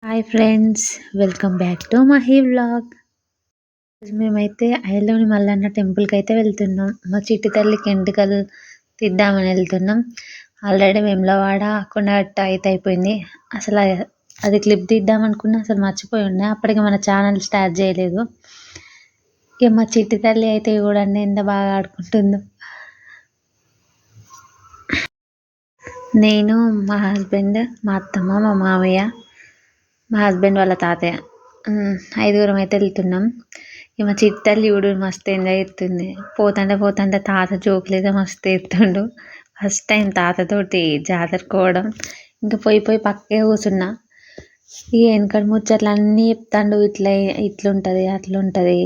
Hi friends, welcome back to Mahi vlog. మేమైతే ఐలోని మల్లన్న టెంపుల్కి అయితే వెళ్తున్నాం. మా చిట్టి తల్లికి ఎంటుకలు తీద్దామని వెళ్తున్నాం. ఆల్రెడీ వేములవాడ కొండగట్ట అయితే అయిపోయింది. అసలు అది క్లిప్ తీద్దాం అనుకున్నా, అసలు మర్చిపోయి ఉండే. అప్పటికి మన ఛానల్ స్టార్ట్ చేయలేదు. ఇక మా చిట్టి తల్లి అయితే చూడండి ఎంత బాగా ఆడుకుంటుందో. నేను, మా హస్బెండ్, మా అత్తమ్మ, మా మామయ్య, మా హస్బెండ్ వాళ్ళ తాతయ్య, ఐదుగురం అయితే వెళ్తున్నాం. ఇక మా చిట్టి తల్లి చూడు మస్తు ఎంజాయ్ చేస్తుంది. పోతుంటే తాత జోకులేదో మస్తు ఎత్తుండు. ఫస్ట్ టైం తాతతోటి జాతరకు పోవడం. ఇంకా పోయి పక్కే కూర్చున్నా. ఇక వెనకటి ముచ్చట్లు అన్నీ చెప్తాండు. ఇట్లుంటుంది అట్లుంటుంది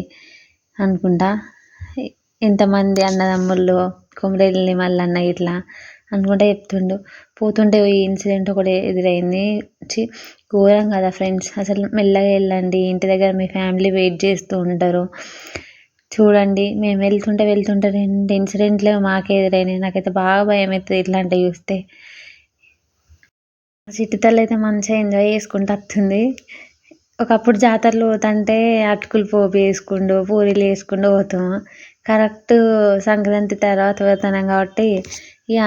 అనుకుంటా. ఎంతమంది అన్నదమ్ముళ్ళు, కొమరెల్లి మల్లన్న ఇట్లా అనుకుంటా చెప్తుండు. పోతుంటే ఈ ఇన్సిడెంట్ ఒకటి ఎదురైంది. ఘోరం కదా ఫ్రెండ్స్. అసలు మెల్లగా వెళ్ళండి, ఇంటి దగ్గర మీ ఫ్యామిలీ వెయిట్ చేస్తూ ఉంటారు. చూడండి, మేము వెళ్తుంటే 2 ఇన్సిడెంట్లు మాకే ఎదురైనాయి. నాకైతే బాగా భయం అవుతుంది ఇట్లాంటివి చూస్తే. చిట్టి తల్లి అయితే మంచిగా ఎంజాయ్ చేసుకుంటూ వస్తుంది. ఒకప్పుడు జాతరలు పోతుంటే అటుకులు పోపు వేసుకుంటూ పూరీలు వేసుకుంటూ పోతాము. కరెక్ట్ సంక్రాంతి తర్వాత పోతున్నాం కాబట్టి ఇక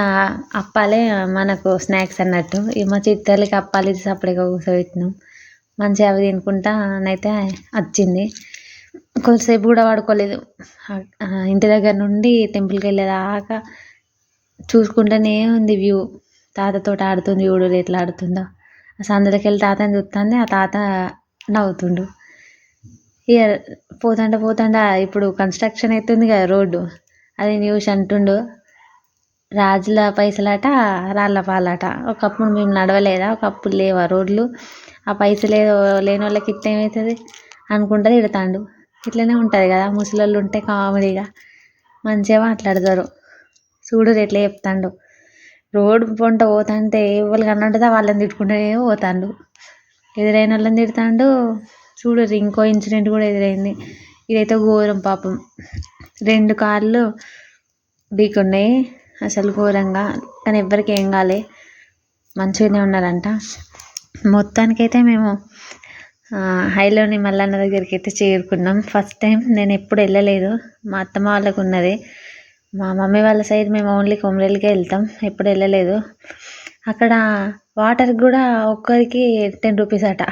అప్పాలే మనకు స్నాక్స్ అన్నట్టు. ఇక మా చిట్టలకి అప్పాలు ఇచ్చి అప్పటికే కూర్చోబెట్టినాం. మంచిగా అవి తినుకుంటా అయితే వచ్చింది. కొద్దిసేపు కూడా పడుకోలేదు. ఇంటి దగ్గర నుండి టెంపుల్కి వెళ్ళేదాకా చూసుకుంటూనే ఉంది వ్యూ. తాతతో ఆడుతుంది చూడు ఎట్లా ఆడుతుందో. అసలు అందులోకి వెళ్ళి తాతని చూస్తుంది. ఆ తాత నవ్వుతుండు. ఇక పోతుంటే ఇప్పుడు కన్స్ట్రక్షన్ అవుతుంది కదా రోడ్డు, అది న్యూస్ అంటుండు. రాజుల పైసలాట, రాళ్ళ పాలాట. ఒకప్పుడు మేము నడవలేదా, ఒకప్పుడు లేవా రోడ్లు, ఆ పైసలు ఏదో లేని వాళ్ళకి ఇట్లా ఏమవుతుంది అనుకుంటా తిడతాండు. ఇట్లనే ఉంటుంది కదా ముసలోళ్ళు ఉంటే కామెడీగా మంచిగా మాట్లాడతారు. చూడు ఎట్లా చెప్తాండు. రోడ్డు పొంట పోతుంటే ఎవరు కన్నంటే వాళ్ళని తిట్టుకుంటూనే పోతాండు. ఎదురైన వాళ్ళని తిడతాండు. చూడు ఇంకో ఇన్సిడెంట్ కూడా ఎదురైంది. ఇదైతే ఘోరం పాపం. 2 కార్లు ఢీకొన్నాయి. అసలు ఘోరంగా. కానీ ఎవ్వరికి ఏం కాలే, మంచిగానే ఉన్నారంట. మొత్తానికైతే మేము ఐలోని మల్లన్న దగ్గరికి అయితే చేరుకున్నాం. ఫస్ట్ టైం, నేను ఎప్పుడు వెళ్ళలేదు. మా అత్తమ్మ వాళ్ళకు ఉన్నది. మా మమ్మీ వాళ్ళ సైడ్ మేము ఓన్లీ కొమరెల్లికే వెళ్తాం, ఎప్పుడు వెళ్ళలేదు. అక్కడ వాటర్కి కూడా ఒక్కరికి 10 రూపీస్ అట.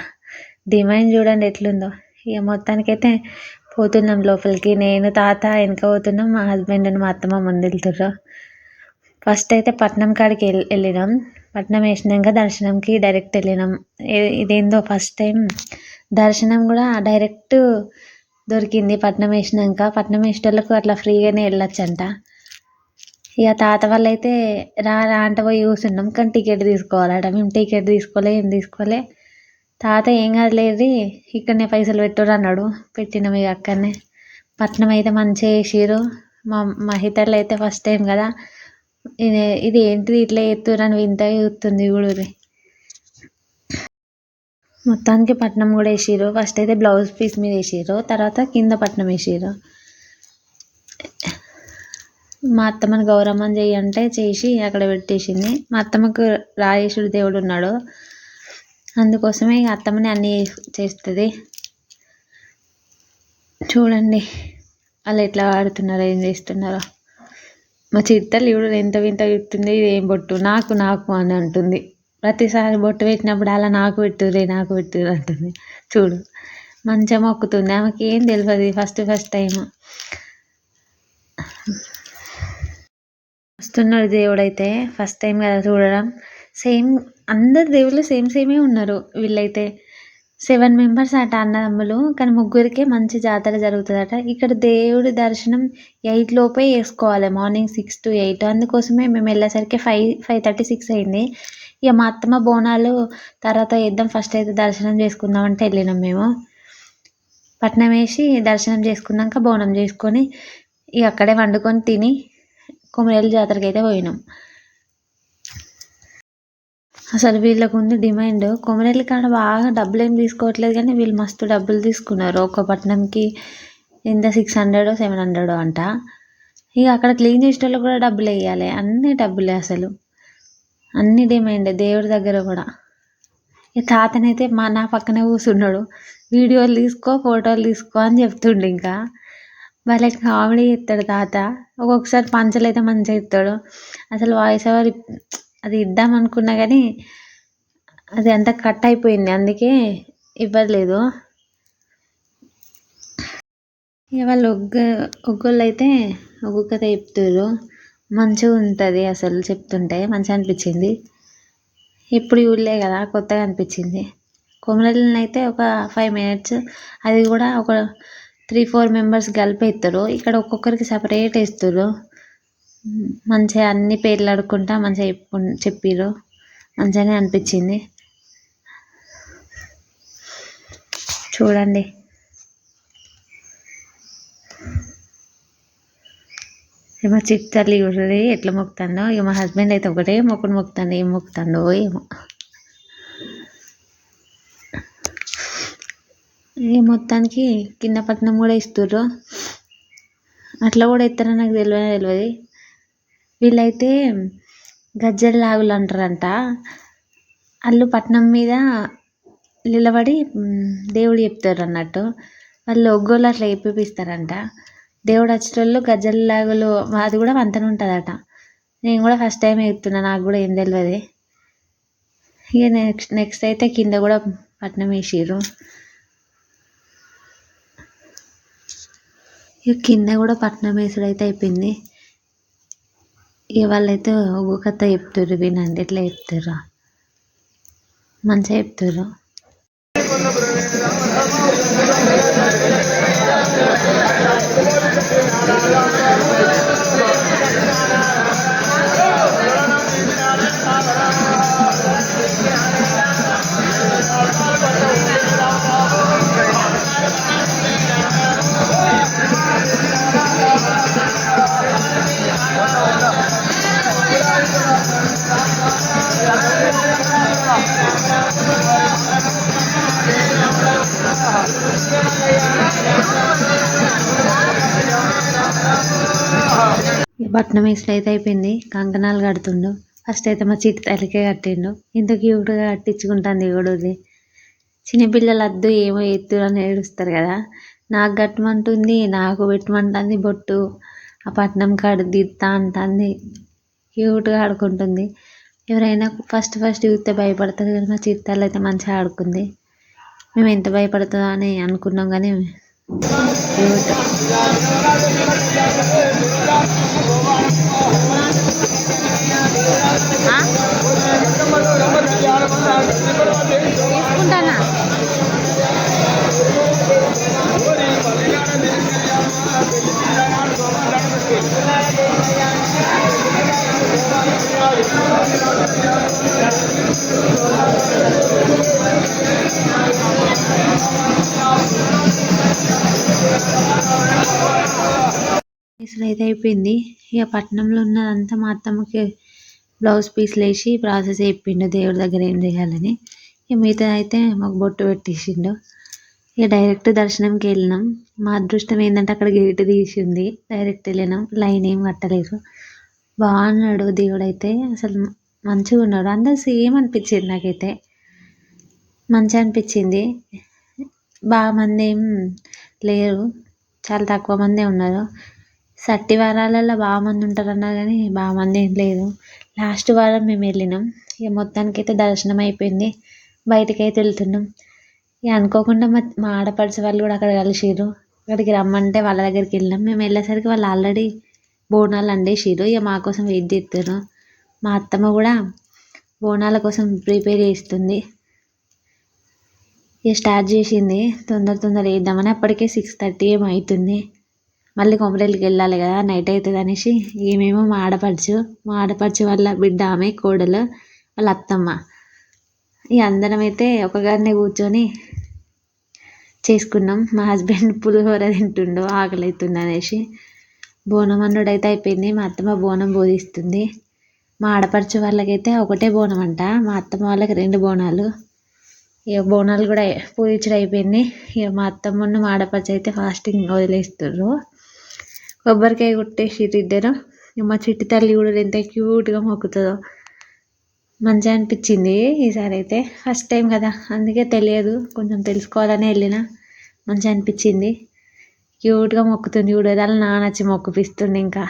డిమాండ్ చూడండి ఎట్లుందో. ఇక మొత్తానికైతే పోతున్నాం లోపలికి. నేను తాత వెనక పోతున్నాం, మా హస్బెండ్ మా అత్తమ్మ ముందు వెళ్తుర్రు. ఫస్ట్ అయితే పట్నం కాడికి వెళ్ళినాం. పట్నం వేసినాక దర్శనంకి డైరెక్ట్ వెళ్ళినాం. ఇదేందో ఫస్ట్ టైం దర్శనం కూడా డైరెక్ట్ దొరికింది. పట్నం వేసినాక, పట్నం వేసేటోళ్ళకు అట్లా ఫ్రీగానే వెళ్ళొచ్చంట. ఇక తాత వాళ్ళు అయితే రా అంటే పోయి కూర్చున్నాం. కానీ టికెట్ తీసుకోవాలట. మేము టికెట్ ఏం తీసుకోలే. తాత ఏం కాదులేది, ఇక్కడనే పైసలు పెట్టుర్రు అన్నాడు. పెట్టినాం ఇక అక్కడనే. పట్నం అయితే మంచిగా వేసిర్రు. మా మహితల్లో అయితే ఫస్ట్ టైం కదా, ఇది ఏంటిది ఇట్లా ఎత్తుర్రు అని వింతగా చూస్తుంది చూడుర్రి. మొత్తానికి పట్నం కూడా వేసిర్రు. ఫస్ట్ అయితే బ్లౌజ్ పీస్ మీద వేసిర్రు, తర్వాత కింద పట్నం వేసిర్రు. మా అత్తమ్మని గౌరమ్మని చెయ్యంటే చేసి అక్కడ పెట్టేసింది. మా అత్తమ్మకు రాజేశ్వరి దేవుడు ఉన్నాడు, అందుకోసమే ఇక అత్తమ్మని అన్నీ చేస్తుంది. చూడండి వాళ్ళు ఎట్లా ఆడుతున్నారో, ఏం చేస్తున్నారో. మా చిట్టలు ఇప్పుడు ఎంత వింత చెప్తుంది. ఇది ఏం బొట్టు, నాకు అని అంటుంది. ప్రతిసారి బొట్టు పెట్టినప్పుడు అలా నాకు పెట్టుర్రే అంటుంది. చూడు మంచిగా మొక్కుతుంది. ఆమెకి ఏం తెలియదు, ఫస్ట్ టైం వస్తున్నాడు దేవుడైతే. ఫస్ట్ టైం కదా చూడడం. సేమ్ అందరు దేవుళ్ళు సేమే ఉన్నారు. వీళ్ళైతే 7 మెంబర్స్ అట అన్నదమ్ములు, కానీ ముగ్గురికే మంచి జాతర జరుగుతుందట. ఇక్కడ దేవుడి దర్శనం 8 లోపే చేసుకోవాలి, మార్నింగ్ 6 to 8. అందుకోసమే మేము వెళ్ళేసరికి 5:36 అయింది. ఇక మా అత్తమ్మ బోనాలు తర్వాత వేద్దాం, ఫస్ట్ అయితే దర్శనం చేసుకుందాం అంటే వెళ్ళినాం మేము. పట్నం వేసి దర్శనం చేసుకున్నాక బోనం చేసుకొని ఇక అక్కడే వండుకొని తిని కొమరెల్లి జాతరకి అయితే పోయినాం. అసలు వీళ్ళకు ఉంది డిమాండ్. కొమరెల్లి కాడ బాగా డబ్బులు ఏం తీసుకోవట్లేదు, కానీ వీళ్ళు మస్తు డబ్బులు తీసుకున్నారు. ఒక పట్నంకి ఎంత 600 700 అంట. ఇక అక్కడ క్లీన్ చేసేటోళ్ళు కూడా డబ్బులు వేయాలి, అన్ని డబ్బులే. అసలు అన్ని డిమాండ్ దేవుడి దగ్గర కూడా. ఇక తాతనైతే నా పక్కనే కూర్చున్నాడు. వీడియోలు తీసుకో, ఫోటోలు తీసుకో అని చెప్తుండు. ఇంకా భలే కామెడీ చేస్తాడు తాత. ఒక్కొక్కసారి పంచలు అయితే మంచిగా ఇస్తాడు. అసలు వాయిస్ ఓవర్ అది ఇద్దాం అనుకున్నా కానీ అది అంతా కట్ అయిపోయింది, అందుకే ఇవ్వలేదు. ఇక వాళ్ళు ఒగ్గోళ్ళు అయితే ఒగ్గు కథ చెప్తారు. మంచిగా ఉంటుంది అసలు, చెప్తుంటే మంచిగా అనిపించింది. ఇప్పుడు చూడలే కదా, కొత్తగా అనిపించింది. కొమరల్ని అయితే ఒక 5 minutes, అది కూడా ఒక 3-4 members కలిపి ఇస్తారు. ఇక్కడ ఒక్కొక్కరికి సపరేట్ వేస్తారు. మంచిగా అన్ని పేర్లు ఆడుకుంటా మంచిగా చెప్పిర్రు. మంచిగానే అనిపించింది. చూడండి. మా చిట్టి తల్లి చూడది ఎట్లా మొక్కుతాడో. ఇక మా హస్బెండ్ అయితే ఒకటే మొక్కును మొక్కుతాడు. ఏం మొక్కుతాడో ఏమో. ఇక మొత్తానికి కింద పట్నం కూడా ఇస్తుర్రు. అట్లా కూడా ఇస్తారని నాకు తెలియదు. వీళ్ళైతే గజ్జల లాగులు అంటారంట. వాళ్ళు పట్నం మీద నిలబడి దేవుడు చెప్తారు అన్నట్టు. వాళ్ళు ఒగ్గోళ్ళు అట్లా చెప్పిస్తారంట. దేవుడు వచ్చేటోళ్ళు గజ్జల లాగులు, అది కూడా వంతన ఉంటుందట. నేను కూడా ఫస్ట్ టైం చెప్తున్నా, నాకు కూడా ఏం తెలియదు. ఇక నెక్స్ట్ అయితే కింద కూడా పట్నం వేసిర్రు. ఇక కింద కూడా పట్నం వేసుడు అయితే అయిపోయింది. ఇక వాళ్ళైతే ఒగ్గు కథ చెప్తారు, వినండి ఎట్లా చెప్తారు. మంచిగా చెప్తారు. పట్నం వేసుడు అయితే అయిపోయింది. కంకణాలు కడుతుండు. ఫస్ట్ అయితే మా చిట్టి తల్లికే కట్టిండు. ఇంత క్యూట్గా కట్టించుకుంటాను కూడా. చిన్నపిల్లలు అద్దు ఏమో ఎత్తు అని ఏడుస్తారు కదా, నాకు కట్టమంటుంది, నాకు పెట్టమంటుంది బొట్టు. ఆ పట్నం కాడ దిత్తా అంటుంది. క్యూట్గా ఆడుకుంటుంది. ఎవరైనా ఫస్ట్ చూస్తే భయపడతారు కానీ మా చిట్టి తల్లి అయితే మంచిగా ఆడుకుంది. మేము ఎంత భయపడుతుందో అని అనుకున్నాం కానీ క్యూట్. తీసుకుంటానా అయితే అయిపోయింది. ఇక పట్నంలో ఉన్నదంతా మా అత్తమ్మకి బ్లౌజ్ పీస్లు వేసి ప్రాసెస్ చెప్పిండు దేవుడి దగ్గర ఏం చేయాలని. ఇక మిగతా అయితే మాకు బొట్టు పెట్టేసిండు. ఇక డైరెక్ట్ దర్శనంకి వెళ్ళినాం. మా అదృష్టం ఏంటంటే అక్కడ గేటు తీసింది, డైరెక్ట్ వెళ్ళినాం. లైన్ ఏం కట్టలేదు. బాగున్నాడు దేవుడు అయితే, అసలు మంచిగా ఉన్నాడు. అందరు సేమ్ అనిపించింది నాకైతే, మంచిగా అనిపించింది. బాగా మంది ఏం లేరు, చాలా తక్కువ మందే ఉన్నారు. సట్టి వారాలలో బాగా మంది ఉంటారు అన్నారు కానీ బాగా మంది ఏం లేదు. లాస్ట్ వారం మేము వెళ్ళినాం. ఇక మొత్తానికి అయితే దర్శనం అయిపోయింది. బయటికి అయితే వెళ్తున్నాం. ఇక అనుకోకుండా మా ఆడపడిచే వాళ్ళు కూడా అక్కడ కలిసిర్రు. అక్కడికి రమ్మంటే వాళ్ళ దగ్గరికి వెళ్ళినాం. మేము వెళ్ళేసరికి వాళ్ళు ఆల్రెడీ బోనాలు వండేసిర్రు. ఇక మా కోసం వెయిట్ చేస్తారు. మా అత్తమ్మ కూడా బోనాల కోసం ప్రిపేర్ చేస్తుంది. ఇక స్టార్ట్ చేసింది. తొందర వేద్దామని అప్పటికే 6:30 ఏమో అవుతుంది. మళ్ళీ కొమరెల్లికి వెళ్ళాలి కదా, నైట్ అవుతుంది అనేసి ఏమేమో మా ఆడపడుచు వాళ్ళ బిడ్డ, ఆమె కోడలు, వాళ్ళ అత్తమ్మ, ఇక అందరం అయితే ఒకగానే కూర్చొని చేసుకున్నాం. మా హస్బెండ్ పులిహోర తింటుండు, ఆకలి అవుతుంది అనేసి. బోనం వండుడు అయితే అయిపోయింది. మా అత్తమ్మ బోనం బోధిస్తుంది. మా ఆడపడుచు వాళ్ళకైతే ఒకటే బోనం అంట, మా అత్తమ్మ వాళ్ళకి 2 బోనాలు. ఇక బోనాలు కూడా పూజించడం అయిపోయింది. ఇక మా అత్తమ్మను మా ఆడపడుచు అయితే ఫాస్టింగ్ వదిలేస్తుర్రు. కొబ్బరికాయ కొట్టేసిర్రు ఇద్దరు. మా చిట్టి తల్లి కూడా ఎంత క్యూట్గా మొక్కుతుందో. మంచిగా అనిపించింది ఈసారి అయితే. ఫస్ట్ టైం కదా, అందుకే తెలియదు, కొంచెం తెలుసుకోవాలని వెళ్ళిన. మంచిగా అనిపించింది. క్యూట్గా మొక్కుతుంది చూడు, వాళ్ళ నాన్న వచ్చి మొక్కుపిస్తుండే. ఇంకా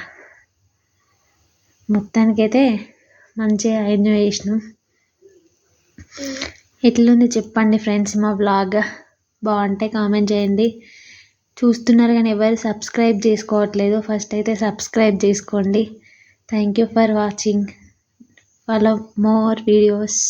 మొత్తానికైతే మంచిగా ఎంజాయ్ చేసినాం. ఎట్లుంది చెప్పండి ఫ్రెండ్స్ మా వ్లాగ్. బాగుంటే కామెంట్ చేయండి. చూస్తున్నారు కానీ ఎవరు సబ్స్క్రైబ్ చేసుకోవట్లేదు. ఫస్ట్ అయితే సబ్స్క్రైబ్ చేసుకోండి. Thank you for watching. Follow more videos.